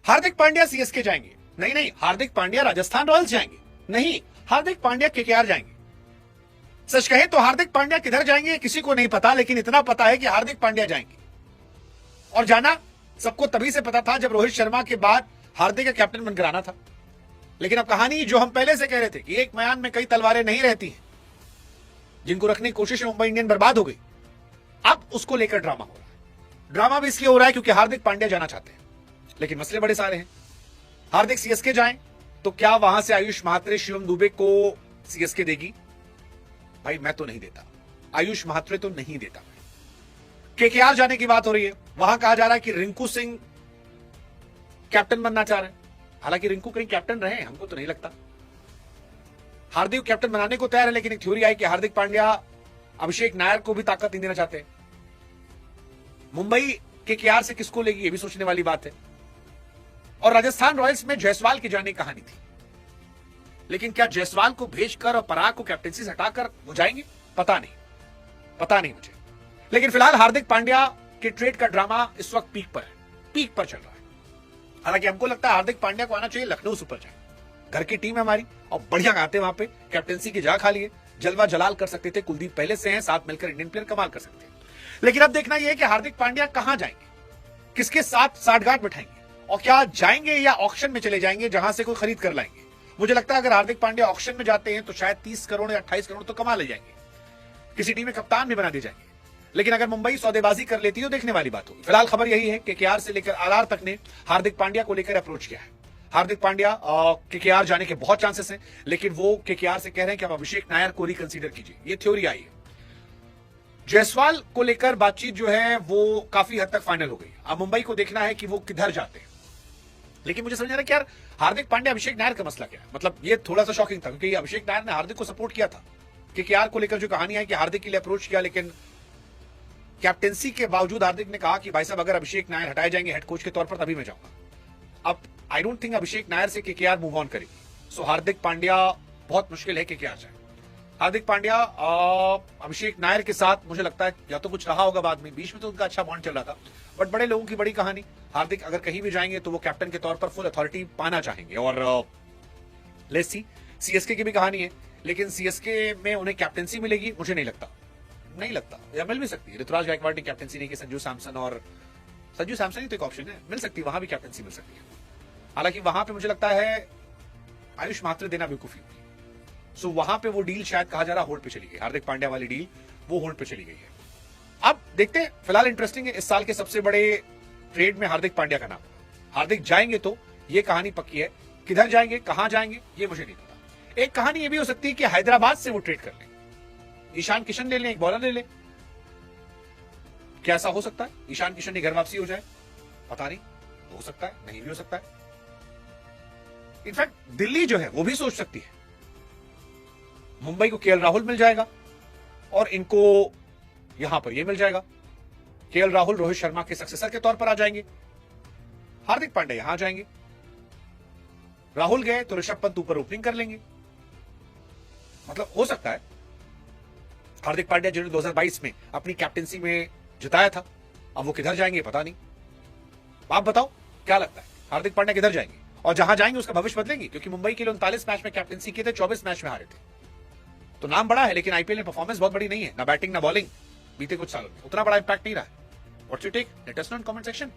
Hardik Pandya CSK जाएंगे, नहीं नहीं, हार्दिक पांड्या राजस्थान रॉयल्स जाएंगे, नहीं, हार्दिक पांड्या केकेआर जाएंगे। सच कहे तो हार्दिक पांड्या किधर जाएंगे किसी को नहीं पता, लेकिन इतना पता है कि हार्दिक पांड्या जाएंगे। और जाना सबको तभी से पता था जब रोहित शर्मा के बाद हार्दिक का कैप्टन बनकर आना था। लेकिन अब कहानी जो हम पहले से कह रहे थे कि एक म्यान में कई तलवारें नहीं रहती हैं, जिनको रखने की कोशिश में मुंबई इंडियन बर्बाद हो गई, अब उसको लेकर ड्रामा हो रहा है। ड्रामा भी इसलिए हो रहा है क्योंकि हार्दिक पांड्या जाना चाहते हैं, लेकिन मसले बड़े सारे हैं। हार्दिक सीएसके जाएं तो क्या वहां से आयुष महात्रे शिवम दुबे को सीएसके देगी? भाई मैं तो नहीं देता, आयुष महात्रे तो नहीं देता। केकेआर जाने की बात हो रही है, वहां कहा जा रहा है कि रिंकू सिंह कैप्टन बनना चाह रहे हैं। हालांकि रिंकू कहीं कैप्टन रहे हैं हमको तो नहीं लगता। हार्दिक कैप्टन बनाने को तैयार है, लेकिन एक थ्योरी आई कि हार्दिक पांड्या अभिषेक नायर को भी ताकत नहीं देना चाहते हैं। मुंबई केकेआर से किसको लेगी ये भी सोचने वाली बात है। और राजस्थान रॉयल्स में जायसवाल की जाने की कहानी थी, लेकिन क्या जायसवाल को भेजकर और पराग को कैप्टनसी से हटाकर वो जाएंगे? पता नहीं मुझे। लेकिन फिलहाल हार्दिक पांड्या के ट्रेड का ड्रामा इस वक्त पीक पर चल रहा है। हालांकि हमको लगता है हार्दिक पांड्या को आना चाहिए लखनऊ सुपर जायंट। घर की टीम है हमारी और बढ़िया गाते वहां पे, कैप्टनसी की जगह खा लिए, जलवा जलाल कर सकते थे। कुलदीप पहले से हैं, साथ मिलकर इंडियन प्लेयर कमाल कर सकते हैं। लेकिन अब देखना यह है कि हार्दिक पांड्या कहां जाएंगे, किसके साथ साठगांठ बैठाएंगे, और क्या जाएंगे या ऑक्शन में चले जाएंगे जहां से कोई खरीद कर लाएंगे। मुझे लगता है अगर हार्दिक पांड्या ऑक्शन में जाते हैं तो शायद 30 करोड़ या 28 करोड़ तो कमा ले जाएंगे, किसी टीम में कप्तान भी बना दिए जाएंगे। लेकिन अगर मुंबई सौदेबाजी कर लेती है तो देखने वाली बात होगी। फिलहाल खबर यही है कि केकेआर से लेकर आरआर तक ने हार्दिक पांड्या को लेकर अप्रोच किया है। हार्दिक पांड्या केकेआर जाने के बहुत चांसेस हैं, लेकिन वो केकेआर से कह रहे हैं कि आप अभिषेक नायर को रिकंसीडर कीजिए। ये थ्योरी आई है। जायसवाल को लेकर बातचीत जो है वो काफी हद तक फाइनल हो गई। अब मुंबई को देखना है कि वो किधर जाते हैं। लेकिन मुझे समझ आ रहा है कि यार हार्दिक पांड्या अभिषेक नायर का मसला क्या है। मतलब ये थोड़ा सा शॉकिंग था क्योंकि अभिषेक नायर ने हार्दिक को सपोर्ट किया था। केकेआर को लेकर जो कहानी है कि हार्दिक के लिए अप्रोच किया, लेकिन कैप्टेंसी के बावजूद हार्दिक ने कहा कि भाई साहब अगर अभिषेक नायर हटाए जाएंगे हेड कोच के तौर पर तभी मैं जाऊंगा। अब आई डोंट थिंक अभिषेक नायर से केकेआर मूव ऑन करेगी। सो हार्दिक पांड्या बहुत मुश्किल है केकेआर जाए। हार्दिक पांड्या अभिषेक नायर के साथ मुझे लगता है या तो कुछ रहा होगा बाद में, बीच में तो उनका अच्छा बॉन्ड चल रहा था, बट बड़े लोगों की बड़ी कहानी। हार्दिक अगर कहीं भी जाएंगे तो वो कैप्टन के तौर पर फुल अथॉरिटी पाना चाहेंगे। और लेट्स सी, सीएसके की भी कहानी है, लेकिन सीएसके में उन्हें कैप्टनसी मिलेगी मुझे नहीं लगता, या मिल भी सकती है। ऋतुराज गायकवाड़ ने कैप्टनसी नहीं की, संजू सैमसन ही तो एक ऑप्शन है, मिल सकती है, वहां भी कैप्टनसी मिल सकती है। हालांकि वहां पे मुझे लगता है आयुष महात्रे देना बेवकूफी होगी। सो वहां पे वो डील शायद कहा जा रहा होल्ड पे चली गई, हार्दिक पांड्या वाली डील वो होल्ड पे चली गई है। अब देखते हैं, फिलहाल इंटरेस्टिंग है, इस साल के सबसे बड़े ट्रेड में हार्दिक पांड्या का नाम। हार्दिक जाएंगे तो ये कहानी पक्की है, किधर जाएंगे कहां जाएंगे ये मुझे नहीं पता। एक कहानी ये भी हो सकती है कि हैदराबाद से वो ट्रेड कर लें, ईशान किशन ले लें, एक बॉलर ले लें। क्या ऐसा हो सकता है? ईशान किशन की घर वापसी हो जाए, पता नहीं, हो सकता है, नहीं भी हो सकता है। इनफैक्ट दिल्ली जो है वो भी सोच सकती है। मुंबई को केएल राहुल मिल जाएगा और इनको यहां पर ये मिल जाएगा। केएल राहुल रोहित शर्मा के सक्सेसर के तौर पर आ जाएंगे, हार्दिक पांड्या यहां आ जाएंगे। राहुल गए तो ऋषभ पंत ऊपर ओपनिंग कर लेंगे। मतलब हो सकता है हार्दिक पांड्या जिन्होंने 2022 में अपनी कैप्टेंसी में जिताया था, अब वो किधर जाएंगे पता नहीं। आप बताओ क्या लगता है, हार्दिक पांड्या किधर जाएंगे? और जहां जाएंगे उसका भविष्य बदलेंगे, क्योंकि मुंबई के लिए 39 मैच में कैप्टेंसी किए थे, 24 मैच में हारे थे। तो नाम बड़ा है, लेकिन आईपीएल में परफॉर्मेंस बहुत बड़ी नहीं है, ना बैटिंग ना बॉलिंग, बीते कुछ सालों में उतना बड़ा इंपैक्ट नहीं रहा है। What's your take? Let us know in comment section.